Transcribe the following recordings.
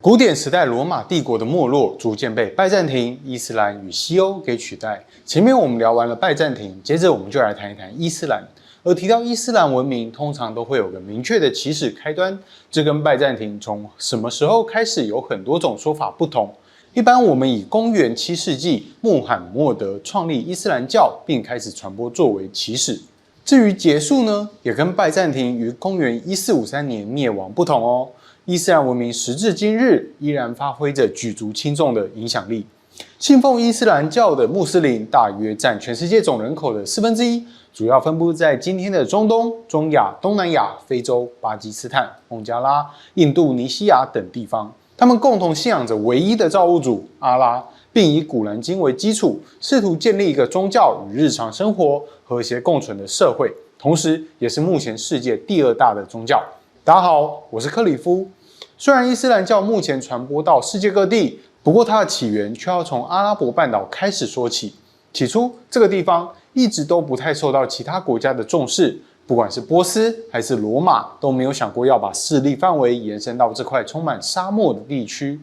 古典时代罗马帝国的没落，逐渐被拜占庭、伊斯兰与西欧给取代。前面我们聊完了拜占庭，接着我们就来谈一谈伊斯兰。而提到伊斯兰文明，通常都会有个明确的起始开端，这跟拜占庭从什么时候开始有很多种说法不同。一般我们以公元7世纪穆罕默德创立伊斯兰教并开始传播作为起始。至于结束呢，也跟拜占庭于公元1453年灭亡不同哦。伊斯兰文明时至今日依然发挥着举足轻重的影响力。信奉伊斯兰教的穆斯林大约占全世界总人口的1/4，主要分布在今天的中东、中亚、东南亚、非洲、巴基斯坦、孟加拉、印度尼西亚等地方。他们共同信仰着唯一的造物主阿拉，并以古兰经为基础，试图建立一个宗教与日常生活和谐共存的社会，同时也是目前世界第2大的宗教。大家好，我是克里夫。虽然伊斯兰教目前传播到世界各地，不过它的起源却要从阿拉伯半岛开始说起。起初，这个地方一直都不太受到其他国家的重视，不管是波斯还是罗马，都没有想过要把势力范围延伸到这块充满沙漠的地区。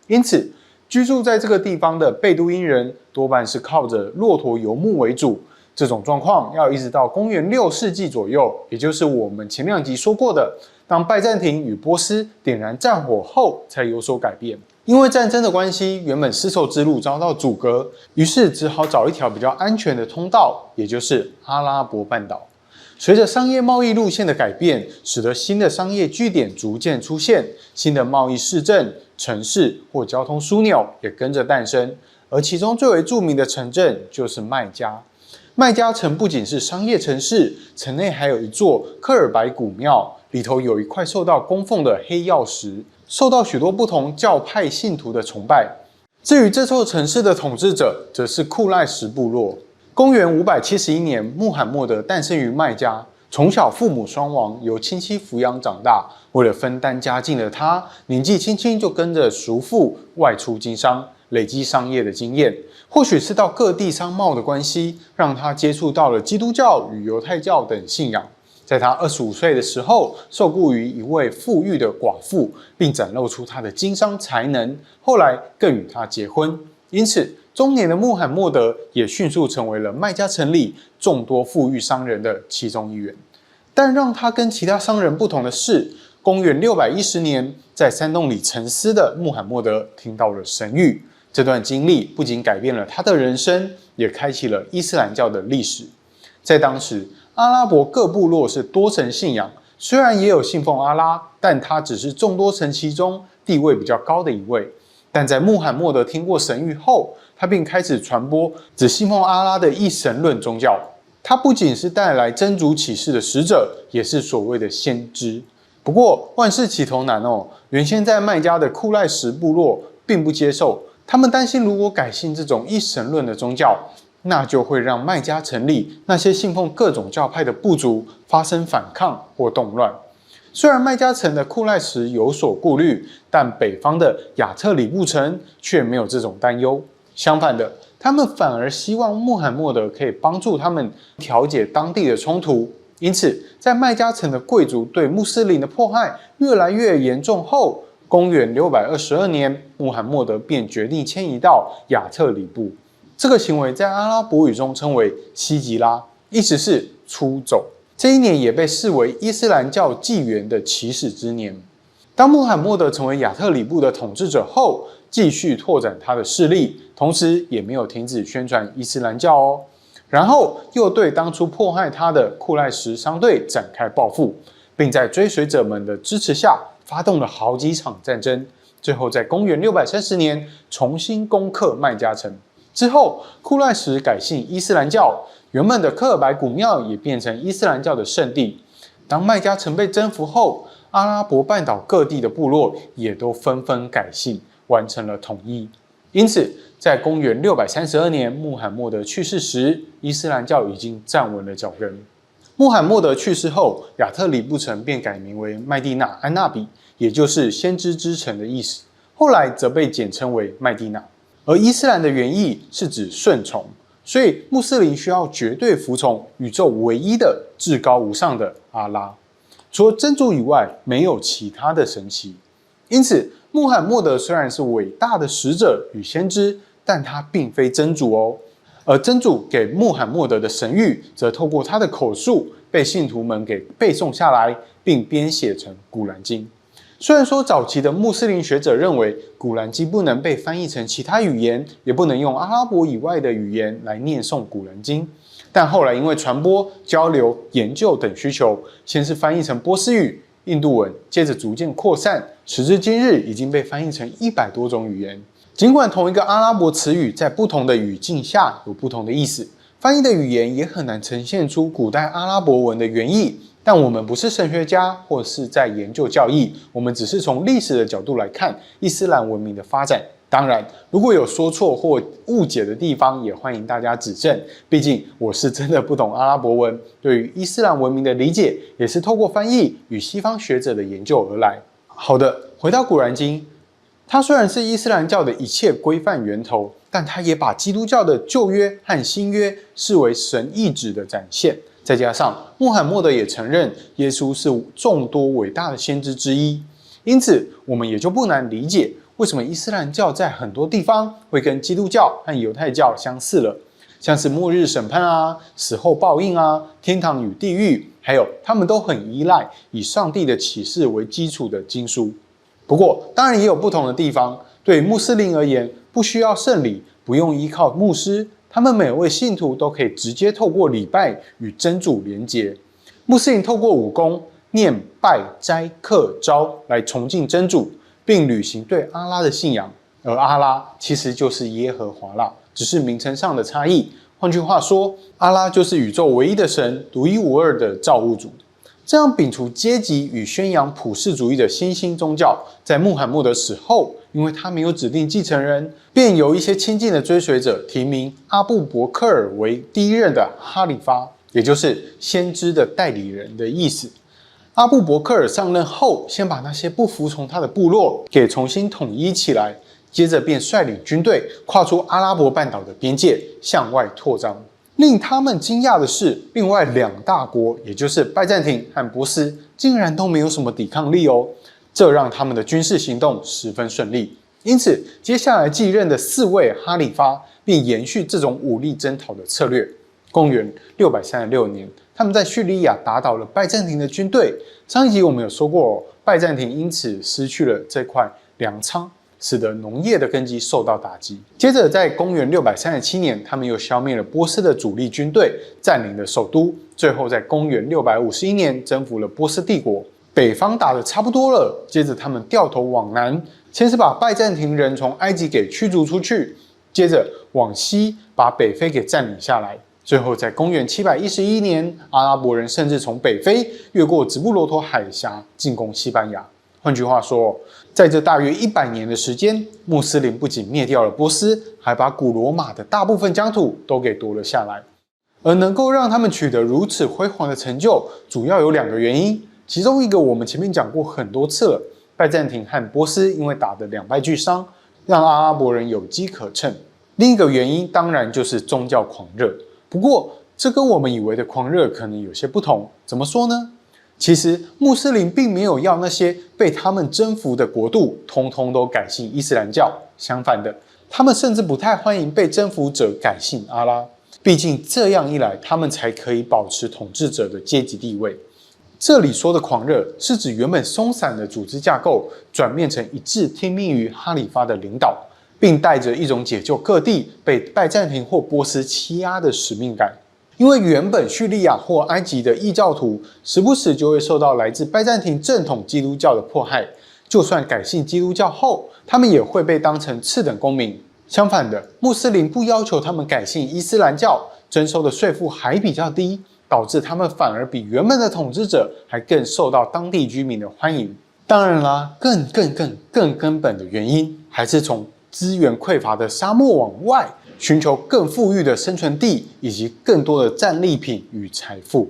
因此，居住在这个地方的贝都因人多半是靠着骆驼游牧为主。这种状况要一直到公元6世纪左右，也就是我们前2集说过的，当拜占庭与波斯点燃战火后，才有所改变。因为战争的关系，原本丝绸之路遭到阻隔，于是只好找一条比较安全的通道，也就是阿拉伯半岛。随着商业贸易路线的改变，使得新的商业据点逐渐出现，新的贸易市镇、城市或交通枢纽也跟着诞生。而其中最为著名的城镇就是麦加。麦加城不仅是商业城市，城内还有一座科尔白古庙，里头有一块受到供奉的黑曜石，受到许多不同教派信徒的崇拜。至于这座城市的统治者，则是库赖什部落。公元571年，穆罕默德诞生于麦加，从小父母双亡，由亲戚抚养长大。为了分担家境的他，年纪轻轻就跟着叔父外出经商，累积商业的经验。或许是到各地商贸的关系，让他接触到了基督教与犹太教等信仰。在他25岁的时候，受雇于一位富裕的寡妇，并展露出他的经商才能，后来更与他结婚。因此，中年的穆罕默德也迅速成为了麦加城里众多富裕商人的其中一员。但让他跟其他商人不同的是，公元610年，在山洞里沉思的穆罕默德听到了神谕。这段经历不仅改变了他的人生，也开启了伊斯兰教的历史。在当时，阿拉伯各部落是多神信仰，虽然也有信奉阿拉，但他只是众多神其中地位比较高的一位。但在穆罕默德听过神谕后，他并开始传播只信奉阿拉的一神论宗教。他不仅是带来真主启示的使者，也是所谓的先知。不过万事起头难哦，原先在麦加的库赖什部落并不接受。他们担心，如果改信这种一神论的宗教，那就会让麦加城里那些信奉各种教派的部族发生反抗或动乱。虽然麦加城的库赖什有所顾虑，但北方的亚特里布城却没有这种担忧。相反的，他们反而希望穆罕默德可以帮助他们调解当地的冲突。因此，在麦加城的贵族对穆斯林的迫害越来越严重后，公元622年，穆罕默德便决定迁移到亚特里布。这个行为在阿拉伯语中称为西吉拉，意思是出走。这一年也被视为伊斯兰教纪元的起始之年。当穆罕默德成为亚特里布的统治者后，继续拓展他的势力，同时也没有停止宣传伊斯兰教哦。然后又对当初迫害他的库赖什商队展开报复，并在追随者们的支持下发动了好几场战争，最后在公元630年重新攻克麦加城。之后，库赖什改信伊斯兰教，原本的科尔白古庙也变成伊斯兰教的圣地。当麦加城被征服后，阿拉伯半岛各地的部落也都纷纷改信，完成了统一。因此，在公元632年穆罕默德去世时，伊斯兰教已经站稳了脚跟。穆罕默德去世后，亚特里布城便改名为麦地那安纳比，也就是先知之城的意思。后来则被简称为麦地那。而伊斯兰的原意是指顺从，所以穆斯林需要绝对服从宇宙唯一的至高无上的阿拉。除了真主以外，没有其他的神祇。因此，穆罕默德虽然是伟大的使者与先知，但他并非真主哦。而真主给穆罕默德的神谕，则透过他的口述被信徒们给背诵下来，并编写成古兰经。虽然说早期的穆斯林学者认为古兰经不能被翻译成其他语言，也不能用阿拉伯以外的语言来念诵古兰经，但后来因为传播、交流、研究等需求，先是翻译成波斯语、印度文，接着逐渐扩散，时至今日已经被翻译成100多种语言。尽管同一个阿拉伯词语在不同的语境下有不同的意思，翻译的语言也很难呈现出古代阿拉伯文的原意。但我们不是神学家，或是在研究教义，我们只是从历史的角度来看伊斯兰文明的发展。当然，如果有说错或误解的地方，也欢迎大家指正。毕竟我是真的不懂阿拉伯文，对于伊斯兰文明的理解，也是透过翻译与西方学者的研究而来。好的，回到古兰经，它虽然是伊斯兰教的一切规范源头，但它也把基督教的旧约和新约视为神意志的展现。再加上穆罕默德也承认耶稣是众多伟大的先知之一，因此我们也就不难理解为什么伊斯兰教在很多地方会跟基督教和犹太教相似了，像是末日审判啊、死后报应啊、天堂与地狱，还有他们都很依赖以上帝的启示为基础的经书。不过当然也有不同的地方，对穆斯林而言，不需要圣礼，不用依靠牧师，他们每位信徒都可以直接透过礼拜与真主连结。穆斯林透过5功念、拜、斋、课、招来崇敬真主，并履行对阿拉的信仰。而阿拉其实就是耶和华啦，只是名称上的差异。换句话说，阿拉就是宇宙唯一的神，独一无二的造物主。这样摒除阶级与宣扬普世主义的新兴宗教，在穆罕默德死后，因为他没有指定继承人，便由一些亲近的追随者提名阿布伯克尔为第一任的哈里发，也就是先知的代理人的意思。阿布伯克尔上任后，先把那些不服从他的部落给重新统一起来，接着便率领军队跨出阿拉伯半岛的边界，向外扩张。令他们惊讶的是，另外2大国，也就是拜占庭和波斯，竟然都没有什么抵抗力哦。这让他们的军事行动十分顺利。因此，接下来继任的4位哈里发便延续这种武力征讨的策略。公元636年，他们在叙利亚打倒了拜占庭的军队。上一集我们有说过，拜占庭因此失去了这块粮仓，使得农业的根基受到打击。接着，在公元637年，他们又消灭了波斯的主力军队，占领了首都。最后，在公元651年，征服了波斯帝国。北方打得差不多了，接着他们掉头往南，先是把拜占庭人从埃及给驱逐出去，接着往西把北非给占领下来。最后，在公元711年，阿拉伯人甚至从北非越过直布罗陀海峡进攻西班牙。换句话说，在这大约100年的时间，穆斯林不仅灭掉了波斯，还把古罗马的大部分疆土都给夺了下来。而能够让他们取得如此辉煌的成就，主要有2个原因。其中一个我们前面讲过很多次了，拜占庭和波斯因为打得两败俱伤，让阿拉伯人有机可乘。另一个原因当然就是宗教狂热。不过，这跟我们以为的狂热可能有些不同。怎么说呢？其实穆斯林并没有要那些被他们征服的国度通通都改信伊斯兰教，相反的，他们甚至不太欢迎被征服者改信阿拉。毕竟这样一来，他们才可以保持统治者的阶级地位。这里说的狂热，是指原本松散的组织架构转变成一致听命于哈里发的领导，并带着一种解救各地被拜占庭或波斯欺压的使命感。因为原本叙利亚或埃及的异教徒时不时就会受到来自拜占庭正统基督教的迫害，就算改信基督教后，他们也会被当成次等公民。相反的，穆斯林不要求他们改信伊斯兰教，征收的税负还比较低，导致他们反而比原本的统治者还更受到当地居民的欢迎。当然啦，更根本的原因，还是从资源匮乏的沙漠往外寻求更富裕的生存地，以及更多的战利品与财富。